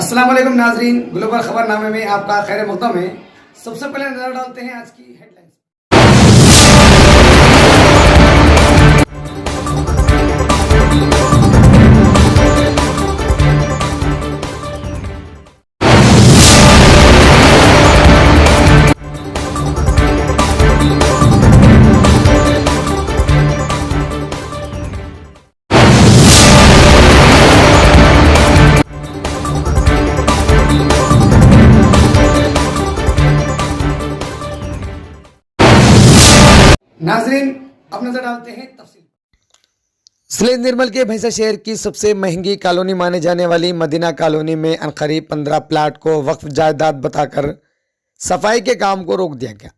अस्सलाम वालेकुम नाजरीन, ग्लोबल खबरनामे में आपका खैर मक़दम है। सबसे पहले नजर डालते हैं आज की हेडलाइंस। नाजरीन अब नजर डालते हैं तफसील। सलेम निर्मल के भैंसा शहर की सबसे महंगी कॉलोनी माने जाने वाली मदीना कॉलोनी में अनकरीब 15 प्लाट को वक्फ जायदाद बताकर सफाई के काम को रोक दिया गया।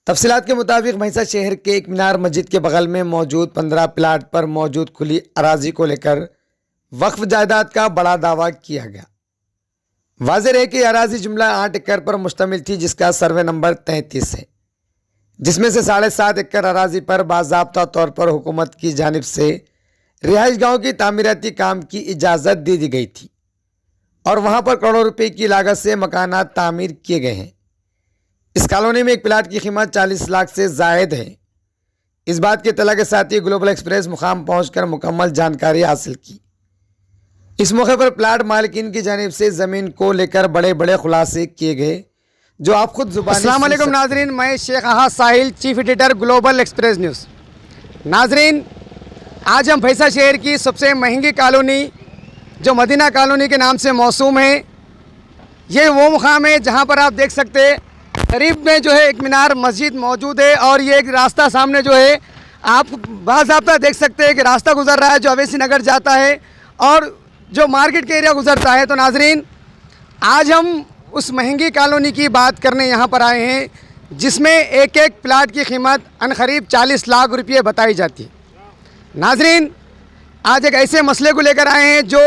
तफसीलात के मुताबिक भैंसा शहर के एक मीनार मस्जिद के बगल में मौजूद 15 प्लाट पर मौजूद खुली अराजी को लेकर वक्फ जायदाद का बड़ा दावा किया गया। वाज़ेह है कि अराजी जुमला 8 एकड़ पर मुश्तमिल थी, जिसका सर्वे नंबर 33 है, जिसमें से 7.5 एकड़ अराजी पर बाज़ाब्ता तौर पर हुकूमत की जानिब से रिहाइश गाँव की तामीराती काम की इजाज़त दे दी गई थी और वहाँ पर करोड़ों रुपए की लागत से मकानात तामीर किए गए हैं। इस कॉलोनी में एक प्लाट की कीमत 40 लाख से ज़ायद है। इस बात की इत्तला के साथ ही ग्लोबल एक्सप्रेस मुकाम पहुँचकर मुकम्मल जानकारी हासिल की। इस मौके पर प्लाट मालिकीन की जानिब से ज़मीन को लेकर बड़े बड़े खुलासे किए गए, जो आप खुद जुबानी। अस्सलाम वालेकुम नाजरीन, मैं Sheikh Ahad Sahil, chief editor Global Express News. नाजरीन, आज हम भैंसा शहर की सबसे महंगी कॉलोनी जो मदीना कॉलोनी के नाम से मौसूम है, ये वो मुकाम है जहाँ पर आप देख सकते हैं करीब में जो है एक मीनार मस्जिद मौजूद है और ये एक रास्ता सामने जो है आप बाज़ाब्ता देख सकते हैं कि रास्ता गुजर रहा है जो अवैसी नगर जाता है और जो मार्केट के एरिया गुजरता है। तो नाजरीन, आज हम उस महंगी कॉलोनी की बात करने यहाँ पर आए हैं जिसमें एक एक प्लाट की कीमत अनकरीब 40 लाख रुपये बताई जाती है। नाजरीन, आज एक ऐसे मसले को लेकर आए हैं जो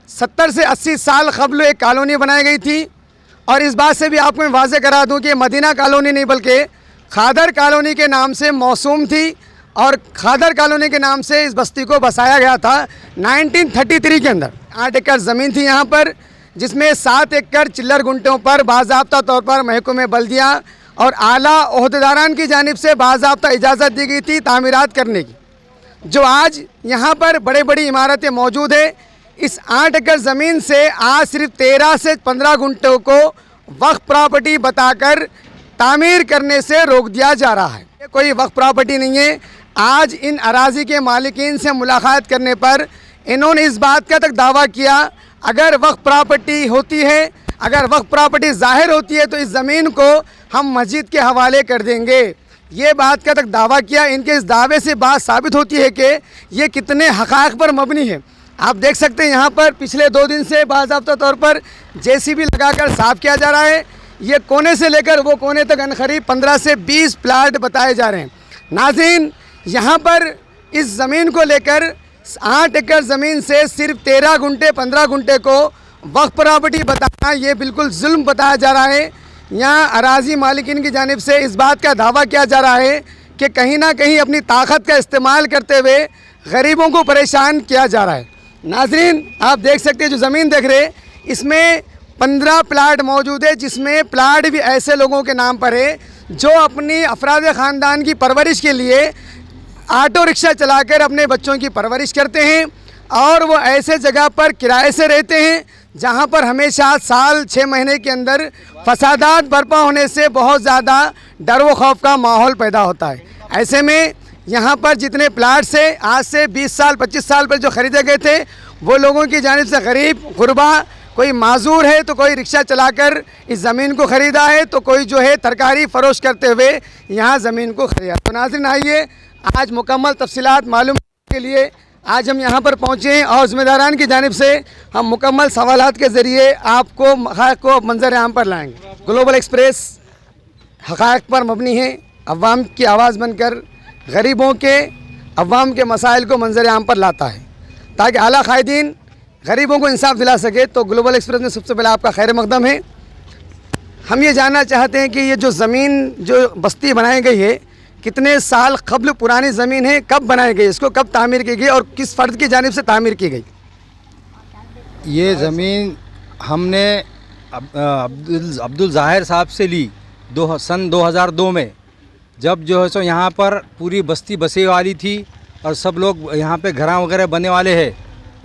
70 से 80 साल कबल एक कॉलोनी बनाई गई थी और इस बात से भी आपको मैं वाज़ेह करा दूँ कि मदीना कॉलोनी नहीं बल्कि खादर कॉलोनी के नाम से मौसूम थी और खादर कॉलोनी के नाम से इस बस्ती को बसाया गया था 1933 के अंदर। 8 एकड़ ज़मीन थी यहाँ पर, जिसमें 7 एकड़ चिल्लर गुंटों पर बाज़ाब्ता तौर पर महकमे बल्दिया और आला ओहदेदारान की जानिब से बाज़ाब्ता इजाज़त दी गई थी तामीरात करने की। जो आज यहाँ पर बड़े बड़ी इमारतें मौजूद है, इस 8 एकड़ ज़मीन से आज सिर्फ 13 से 15 गुंटों को वक्फ प्रॉपर्टी बताकर तामीर करने से रोक दिया जा रहा है। ये कोई वक्फ प्रॉपर्टी नहीं है। आज इन अराजी के मालिकीन से मुलाकात करने पर इन्होंने इस बात का तक दावा किया, अगर वक्फ प्रॉपर्टी होती है, अगर वक्फ प्रॉपर्टी ज़ाहिर होती है तो इस ज़मीन को हम मस्जिद के हवाले कर देंगे। ये बात का तक दावा किया। इनके इस दावे से बात साबित होती है कि ये कितने हक़ाइक़ पर मबनी है। आप देख सकते हैं यहाँ पर पिछले 2 दिन से बाज़ाब्ता तौर पर JCB लगाकर साफ़ किया जा रहा है। ये कोने से लेकर वो कोने तक अनकरीब 15 से 20 प्लाट बताए जा रहे हैं। नाज़रीन, यहाँ पर इस ज़मीन को लेकर 8 एकड़ ज़मीन से सिर्फ 13 गुंटे 15 गुंटे को वक्फ प्रॉपर्टी बताना ये बिल्कुल जुल्म बताया जा रहा है। यहाँ अराजी मालिकीन की जानिब से इस बात का दावा किया जा रहा है कि कहीं ना कहीं अपनी ताकत का इस्तेमाल करते हुए गरीबों को परेशान किया जा रहा है। नाजरीन, आप देख सकते हैं जो ज़मीन देख रहे हैं इसमें 15 प्लाट मौजूद है, जिसमें प्लाट भी ऐसे लोगों के नाम पर है जो अपनी अफराद ख़ानदान की परवरिश के लिए ऑटो रिक्शा चलाकर अपने बच्चों की परवरिश करते हैं और वो ऐसे जगह पर किराए से रहते हैं जहां पर हमेशा साल 6 महीने के अंदर फसादात बर्पा होने से बहुत ज़्यादा डर व खौफ का माहौल पैदा होता है। ऐसे में यहाँ पर जितने प्लाट्स है आज से 20 साल 25 साल पर जो ख़रीदे गए थे, वो लोगों की जानिब से गरीब गुरबा, कोई माजूर है तो कोई रिक्शा चलाकर इस ज़मीन को ख़रीदा है, तो कोई जो है तरकारी फ़रोश करते हुए यहाँ ज़मीन को ख़रीदा। तो नाज़रीन, आइए आज मुकम्मल तफसीलात मालूम के लिए आज हम यहाँ पर पहुँचे हैं और ज़िम्मेदारान की जानिब से हम मुकम्मल सवालात के ज़रिए आपको हक़ाइक़ को मंजर आम पर लाएंगे। ग्लोबल एक्सप्रेस हक़ाइक़ पर मबनी है, अवाम की आवाज़ बनकर गरीबों के अवाम के मसाइल को मंजर आम पर लाता है ताकि आला क़ायदीन गरीबों को इंसाफ दिला सके। तो ग्लोबल एक्सप्रेस में सबसे पहले आपका खैर मक़दम है। हम ये जानना चाहते हैं कि ये जो ज़मीन जो बस्ती बनाई गई है कितने साल कबल पुरानी ज़मीन है, कब बनाई गई, इसको कब तामीर की गई और किस फ़र्द की जानिब से तामीर की गई? ये ज़मीन हमने अब्दुल ज़ाहिर साहब से ली सन 2002 में, जब जो है सो यहाँ पर पूरी बस्ती बसे वाली थी और सब लोग यहाँ पे घर वगैरह बनने वाले हैं।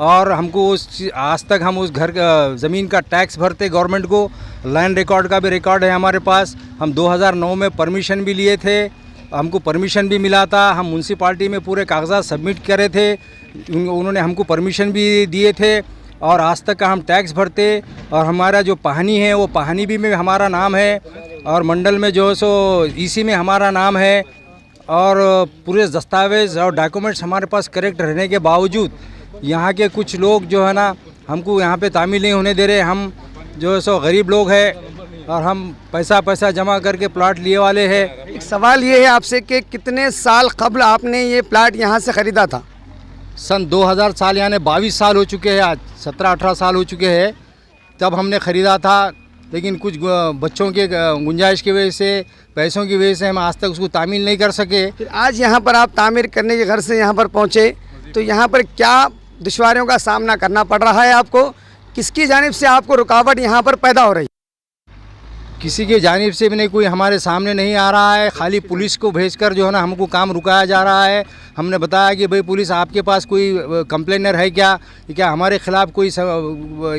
और हमको आज तक हम उस घर ज़मीन का टैक्स भरते गवर्नमेंट को, लैंड रिकॉर्ड का भी रिकॉर्ड है हमारे पास। हम 2009 में परमिशन भी लिए थे, हमको परमिशन भी मिला था, हम म्यूनसिपाल्टी में पूरे कागजात सबमिट करे थे, उन्होंने हमको परमिशन भी दिए थे और आज तक का हम टैक्स भरते। और हमारा जो पानी है वो पानी भी में हमारा नाम है और मंडल में जो है सो ईसी में हमारा नाम है और पूरे दस्तावेज़ और डॉक्यूमेंट्स हमारे पास करेक्ट रहने के बावजूद यहाँ के कुछ लोग जो है ना हमको यहाँ पे तामील नहीं होने दे रहे। हम जो है सो गरीब लोग हैं और हम पैसा जमा करके प्लाट लिए वाले हैं। एक सवाल ये है आपसे कि कितने साल कबल आपने ये प्लाट यहाँ से ख़रीदा था? सन 2000 साल यानी 22 साल हो चुके हैं, आज 17-18 साल हो चुके हैं तब हमने ख़रीदा था। लेकिन कुछ बच्चों के गुंजाइश की वजह से, पैसों की वजह से हम आज तक उसको तामील नहीं कर सके। फिर आज यहाँ पर आप तामीर करने के घर से यहाँ पर पहुँचे तो यहाँ पर क्या दुश्वारियों का सामना करना पड़ रहा है आपको? किसकी जानिब से आपको रुकावट यहाँ पर पैदा हो रही है? किसी की जानिब से भी नहीं, कोई हमारे सामने नहीं आ रहा है। खाली पुलिस को भेजकर जो है ना हमको काम रुकाया जा रहा है। हमने बताया कि भाई पुलिस आपके पास कोई कंप्लेनर है क्या हमारे ख़िलाफ़ कोई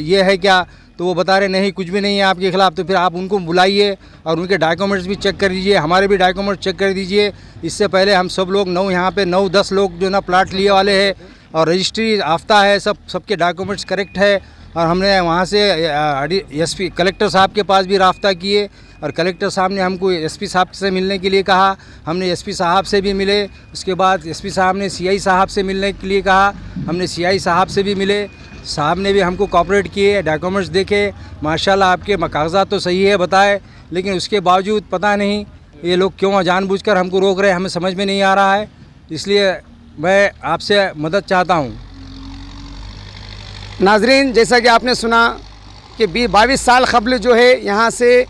ये है क्या? तो वो बता रहे नहीं, कुछ भी नहीं है आपके ख़िलाफ़। तो फिर आप उनको बुलाइए और उनके डॉक्यूमेंट्स भी चेक कर दीजिए, हमारे भी डॉक्यूमेंट्स चेक कर दीजिए। इससे पहले हम सब लोग यहाँ पे 9-10 लोग जो ना प्लाट लिए वाले हैं और रजिस्ट्री आफ्ता है, सबके डॉक्यूमेंट्स करेक्ट है। और हमने वहाँ से एसपी कलेक्टर साहब के पास भी राब्ता किए और कलेक्टर साहब ने हमको एसपी साहब से मिलने के लिए कहा। हमने एसपी साहब से भी मिले, उसके बाद एसपी साहब ने सीआई साहब से मिलने के लिए कहा, हमने सीआई साहब से भी मिले। साहब ने भी हमको कोऑपरेट किए, डॉक्यूमेंट्स देखे, माशाल्लाह आपके कागजात तो सही है बताए, लेकिन उसके बावजूद पता नहीं ये लोग क्यों जानबूझकर हमको रोक रहे हैं, हमें समझ में नहीं आ रहा है। इसलिए मैं आपसे मदद चाहता हूँ। नाजरीन, जैसा कि आपने सुना कि 22 साल कबल जो है यहाँ से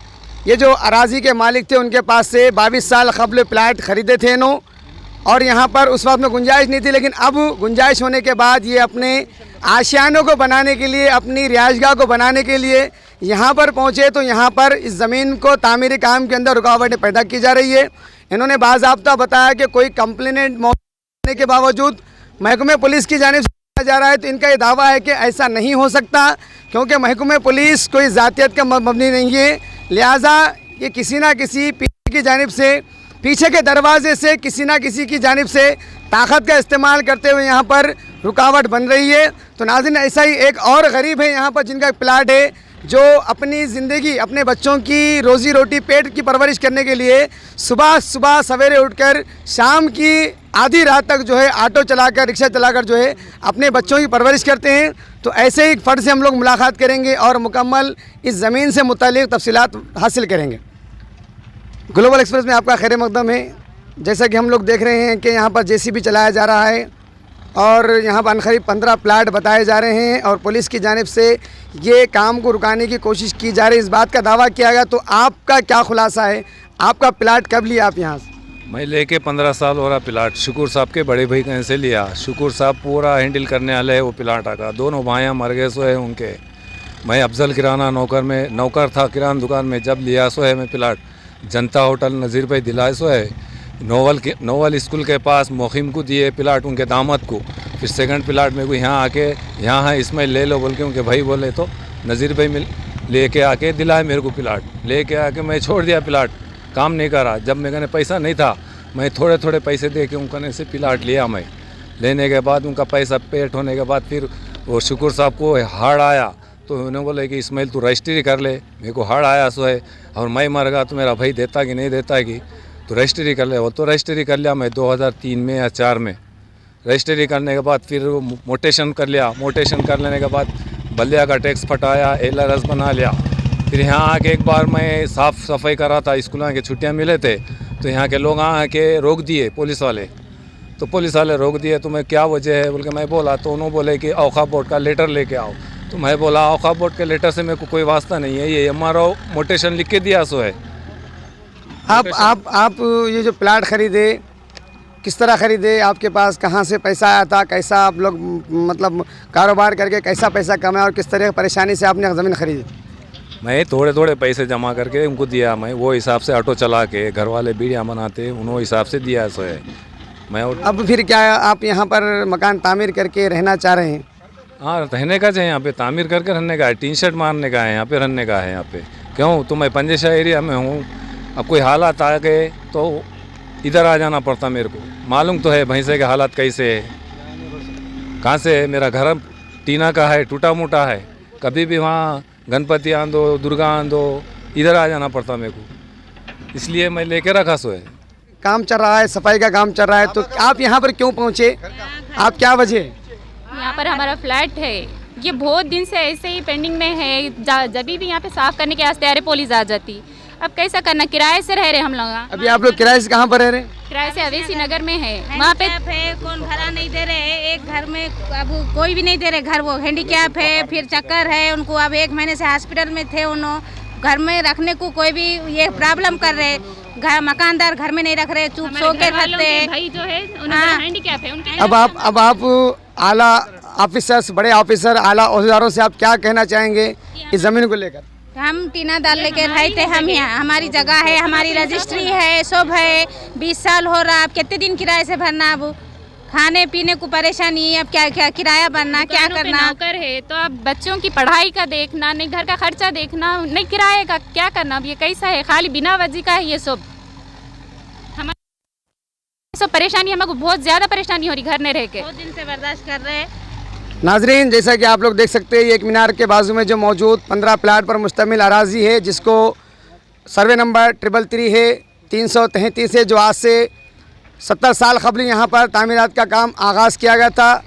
ये जो अराज़ी के मालिक थे उनके पास से 22 साल कबल प्लाट ख़रीदे थे इन्हों, और यहाँ पर उस वक्त में गुंजाइश नहीं थी। लेकिन अब गुंजाइश होने के बाद ये अपने आशियानों को बनाने के लिए, अपनी रिहाइशगाह को बनाने के लिए यहाँ पर पहुँचे तो यहाँ पर इस ज़मीन को तामीरी काम के अंदर रुकावटें पैदा की जा रही है। इन्होंने बाज़ाब्ता बताया कि कोई कंप्लेनेंट होने के बावजूद महकमे पुलिस की जानिब से जा रहा है। तो इनका ये दावा है कि ऐसा नहीं हो सकता क्योंकि महकमे पुलिस कोई ज़ातियत का मबनी नहीं है। लिहाजा ये किसी ना किसी पीछे की जानिब से, पीछे के दरवाजे से किसी ना किसी की जानिब से ताकत का इस्तेमाल करते हुए यहाँ पर रुकावट बन रही है। तो नाज़रीन, ऐसा ही एक और गरीब है यहाँ पर जिनका प्लाट है, जो अपनी ज़िंदगी, अपने बच्चों की रोज़ी रोटी, पेट की परवरिश करने के लिए सुबह सवेरे उठकर शाम की आधी रात तक जो है ऑटो चलाकर, रिक्शा चलाकर जो है अपने बच्चों की परवरिश करते हैं। तो ऐसे ही फ़र्द से हम लोग मुलाकात करेंगे और मुकम्मल इस ज़मीन से मुताल्लिक़ तफसीलात हासिल करेंगे। ग्लोबल एक्सप्रेस में आपका खैर मकदम है। जैसा कि हम लोग देख रहे हैं कि यहाँ पर जेसीबी चलाया जा रहा है और यहाँ पर अनकरीब 15 प्लाट बताए जा रहे हैं और पुलिस की जानिब से ये काम को रुकाने की कोशिश की जा रही है, इस बात का दावा किया गया। तो आपका क्या खुलासा है? आपका प्लाट कब लिया आप यहाँ से? मैं लेके 15 साल हो रहा प्लाट। शुक्र साहब के बड़े भाई कहीं से लिया। शुक्र साहब पूरा हैंडल करने वाले है वो प्लाट का। दोनों भाइयाँ मर गए सो है उनके। मैं अफजल किराना नौकर था किराना दुकान में। जब लिया सो है मैं प्लाट जनता होटल नज़ीर भाई दिलाए सो है नोवल स्कूल के पास मोखिम को दिए प्लाट उनके दामद को। फिर सेकंड प्लाट में को यहाँ आके यहाँ है इसमें ले लो बोल के उनके भाई बोले तो नज़ीर भाई लेके आके दिलाए मेरे को प्लाट। लेके आके मैं छोड़ दिया प्लाट, काम नहीं करा। जब मेरे कहने पैसा नहीं था मैं थोड़े पैसे दे के उनके से प्लाट लिया। मैं लेने के बाद उनका पैसा पेट होने के बाद फिर वो शुक्र साहब को हाड़ आया तो उन्होंने बोले कि इस्माइल तू रजिस्ट्री कर ले। मेरे को हाड़ आया सो है और मैं मर गया तो मेरा भाई देता कि नहीं देता कि तो रजिस्ट्री कर ले। वो तो रजिस्ट्री कर लिया मैं 2003 में या 4 में। रजिस्ट्री करने के बाद फिर मोटेशन कर लिया। मोटेशन कर लेने के बाद बल्लिया का टैक्स फटाया, LRS बना लिया। फिर यहाँ आके एक बार मैं साफ़ सफाई कर रहा था, स्कूलों की छुट्टियाँ मिले थे तो यहाँ के लोग आके रोक दिए पुलिस वाले। तो पुलिस वाले रोक दिए तो मैं क्या वजह है बोल के मैं बोला तो उन्होंने बोले कि औखा बोर्ड का लेटर लेके आओ। तो मैं बोला औखा बोर्ड के लेटर से मेरे को कोई वास्ता नहीं है, ये हमारा मोटेशन लिख के दिया सो है। आप ये जो प्लाट ख़रीदे किस तरह ख़रीदे, आपके पास कहाँ से पैसा आया था, कैसा आप लोग मतलब कारोबार करके कैसा पैसा कमाया और किस तरह की परेशानी से आपने ज़मीन खरीदी? मैं थोड़े थोड़े पैसे जमा करके उनको दिया, मैं वो हिसाब से ऑटो चला के घर वाले बीड़ियाँ बनाते उन्होंने हिसाब से दिया सो है मैं। और अब फिर क्या आप यहाँ पर मकान तामीर करके रहना चाह रहे हैं? हाँ, रहने का चाहिए यहाँ पे, तामीर करके रहने का है, टी शर्ट मारने का है यहाँ पे, रहने का है यहाँ पे। क्यों, तो मैं पंजेशाह एरिया में हूँ, अब कोई हालात आ गए तो इधर आ जाना पड़ता मेरे को। मालूम तो है भैंसे के हालात कैसे है, कहाँ से है। मेरा घर टीना का है, टूटा मोटा है, कभी भी वहाँ गणपति आंदो दुर्गा आंदो इधर आ जाना पड़ता मेरे को, इसलिए मैं लेके रखा सो है। काम चल रहा है, सफाई का काम चल रहा है, तो आप यहाँ पर क्यों पहुँचे, आप क्या वजह? यहाँ पर हमारा फ्लैट है, ये बहुत दिन से ऐसे ही पेंडिंग में है। जब भी यहाँ पे साफ करने के वास्ते अरे पुलिस आ जाती, अब कैसा करना, किराए से रह रहे हम लोग। अभी आप लोग किराए से कहाँ पर रह रहे हैं? किराए से अवेसी नगर में है, वहाँ पे है, कौन भाड़ा नहीं दे रहे हैं, एक घर में अब कोई भी नहीं दे रहे घर, वो हैंडीकैप है, फिर चक्कर है उनको, अब 1 महीने से हॉस्पिटल में थे, उन्होंने घर में रखने को कोई भी ये प्रॉब्लम कर रहे, घर मकानदार घर में नहीं रख रहे, चुप सो के रहते हैं। भाई जो है उन्हें हैंडीकैप है उनके। अब आप आला ऑफिसर्स, बड़े ऑफिसर, आला ओहदेदारों से आप क्या कहना चाहेंगे इस ज़मीन को लेकर? हम टीना डाल लेके रहते, हम यहाँ, हमारी जगह है, हमारी रजिस्ट्री है, सब है, 20 साल हो रहा, अब कितने दिन किराए से भरना, अब खाने पीने को परेशानी, अब क्या क्या किराया भरना, क्या करना। नौकर है तो अब बच्चों की पढ़ाई का देखना, नहीं घर का खर्चा देखना, नहीं किराए का क्या करना। अब ये कैसा है, खाली बिना वजह का है ये सब। हमारे सब परेशानी, हमको बहुत ज़्यादा परेशानी हो रही घर में रह के, बहुत दिन से बर्दाश्त कर रहे हैं। नाजरीन, जैसा कि आप लोग देख सकते हैं, ये एक मीनार के बाजू में जो मौजूद 15 प्लाट पर मुश्तमिल अराजी है, जिसको सर्वे नंबर 333 है, 333 है, जो आज से 70 साल कबल यहाँ पर तामीरात का काम आगाज़ किया गया था।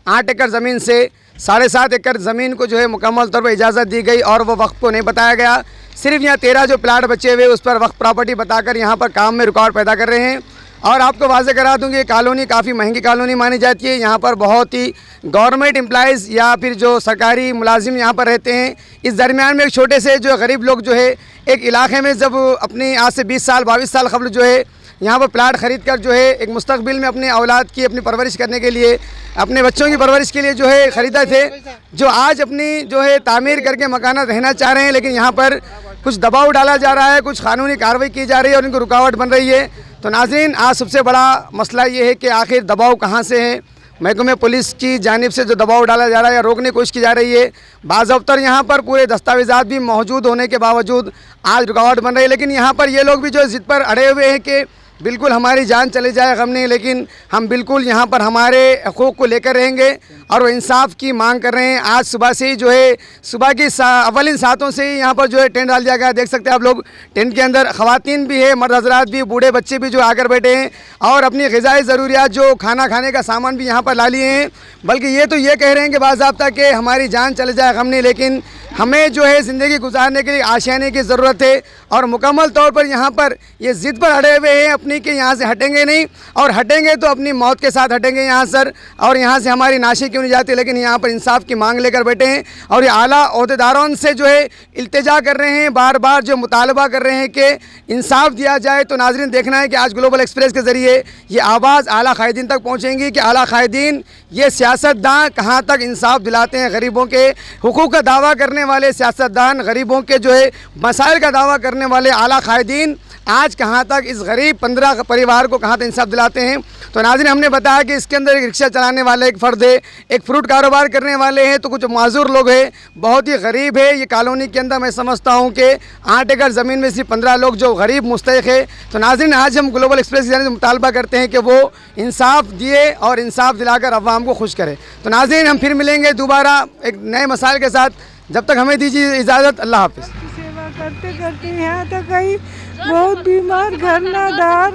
8 एकड़ ज़मीन से 7.5 एकड़ ज़मीन को जो है मुकम्मल तौर पर इजाज़त दी गई और वो वक्फ को नहीं बताया गया। सिर्फ यहाँ 13 जो प्लाट बचे हुए उस पर वक्फ प्रॉपर्टी बताकर यहाँ पर काम में रुकावट पैदा कर रहे हैं। और आपको वाज़े करा दूँ कि ये कॉलोनी काफ़ी महंगी कॉलोनी मानी जाती है। यहाँ पर बहुत ही गवर्नमेंट एम्प्लॉइज़ या फिर जो सरकारी मुलाजिम यहाँ पर रहते हैं। इस दरमियान में एक छोटे से जो गरीब लोग जो है एक इलाके में जब अपनी आज से 20 साल 22 साल कबल जो है यहाँ पर प्लाट ख़रीद कर जो है एक मुस्तकबिल में अपने औलाद की अपनी परवरिश करने के लिए, अपने बच्चों की परवरिश के लिए जो है ख़रीदा थे, जो आज अपनी जो है तामीर करके मकाना रहना चाह रहे हैं। लेकिन यहाँ पर कुछ दबाव डाला जा रहा है, कुछ कानूनी कार्रवाई की जा रही है और इनको रुकावट बन रही है। तो नाज़रीन, आज सबसे बड़ा मसला ये है कि आखिर दबाव कहाँ से है। महकमे पुलिस की जानिब से जो दबाव डाला जा रहा है या रोकने की कोशिश की जा रही है, बाज़ाब्ता यहाँ पर पूरे दस्तावेज़ात भी मौजूद होने के बावजूद आज रुकावट बन रही है। लेकिन यहाँ पर ये लोग भी जो ज़िद पर अड़े हुए हैं कि बिल्कुल हमारी जान चले जाए गम नहीं, लेकिन हम बिल्कुल यहाँ पर हमारे हकूक़ को लेकर रहेंगे और वो इंसाफ की मांग कर रहे हैं। आज सुबह से ही जो है सुबह की अवलिन सातों से ही यहाँ पर जो है टेंट डाल दिया गया। देख सकते हैं आप लोग, टेंट के अंदर ख़वातीन भी है, मर्द हज़रात भी, बूढ़े बच्चे भी जो आकर बैठे हैं और अपनी ग़िज़ाई ज़रूरियात जो खाना खाने का सामान भी यहाँ पर ला लिए हैं। बल्कि ये तो ये कह रहे हैं कि बाज़ाब्ता कि हमारी जान चले जाए गम नहीं, लेकिन हमें जो है ज़िंदगी गुजारने के लिए आशियाने की ज़रूरत है। और मुकम्मल तौर पर यहाँ पर ये ज़िद पर अड़े हुए हैं अपनी कि यहाँ से हटेंगे नहीं, और हटेंगे तो अपनी मौत के साथ हटेंगे यहाँ सर, और यहाँ से हमारी नाशी क्यों नहीं जाती। लेकिन यहाँ पर इंसाफ की मांग लेकर बैठे हैं और ये आला ओहदेदारों से जो है इल्तिजा कर रहे हैं, बार बार जो मुतालबा कर रहे हैं कि इंसाफ दिया जाए। तो नाज़रीन, देखना है कि आज ग्लोबल एक्सप्रेस के ज़रिए ये आवाज़ आला कायदीन तक पहुँचेंगी कि आला कायदीन ये सियासतदान कहाँ तक इंसाफ दिलाते हैं। गरीबों के हुकूक़ का दावा करने वाले सियासतदान, गरीबों के जो है मसाइल का दावा करने वाले आला कायदीन आज कहाँ तक इस गरीब 15 परिवार को कहाँ तक इंसाफ दिलाते हैं। तो नाज़रीन, हमने बताया कि इसके अंदर एक रिक्शा चलाने वाले एक फ़र्द है, एक फ्रूट कारोबार करने वाले हैं, तो कुछ माजूर लोग हैं, बहुत ही गरीब है। ये कॉलोनी के अंदर मैं समझता हूँ कि 8 एकड़ ज़मीन में सिर्फ 15 लोग जो गरीब मुस्तहिक़ है। तो नाज़रीन, आज हम ग्लोबल एक्सप्रेस से मुतालबा करते हैं कि वो इंसाफ दिए और इंसाफ दिलाकर अवाम को खुश करे। तो नाज़रीन, हम फिर मिलेंगे दोबारा एक नए मसाइल के साथ, जब तक हमें दीजिए इजाज़त। अल्लाह हाफ़िज़। सेवा करते करते यहाँ तक आई, बहुत बीमार, घर नादार,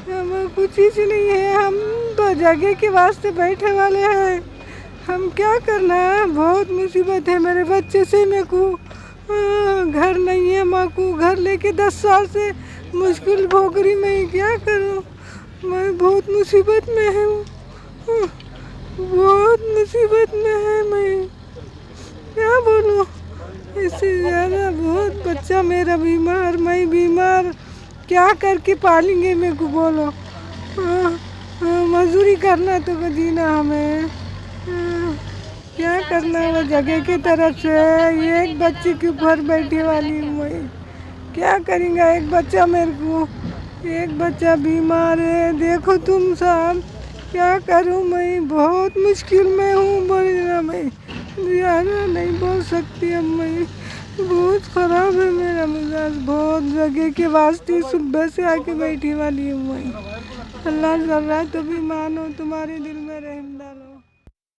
कुछ चीज़ नहीं है। हम तो जगह के वास्ते बैठे वाले हैं, हम क्या करना है, बहुत मुसीबत है। मेरे बच्चे से मेरे को घर नहीं है, माँ को घर लेके 10 साल से मुश्किल भोग रही, मैं क्या करूँ, मैं बहुत मुसीबत में हूँ, बहुत मुसीबत में है, मैं क्या बोलूँ। इससे ज़्यादा बहुत बच्चा मेरा बीमार, मैं बीमार, क्या करके पालेंगे मेरे को बोलो। करना तो जीना हमें। क्या करना वो जगह की तरफ से। एक बच्चे के ऊपर बैठे वाली हूँ मैं, क्या करेंगे। एक बच्चा मेरे को, एक बच्चा बीमार है। देखो तुम सब, क्या करूँ मैं, बहुत मुश्किल में हूँ। बोलना मैं ज़्यादा नहीं बोल सकती अब मैं। बहुत ख़राब है मेरा मिजाज, बहुत जगह के वास्ते सुबह से आके बैठी वाली हूँ मैं। अल्लाह जरा तो भी मानो, तुम्हारे दिल में रहम डालो।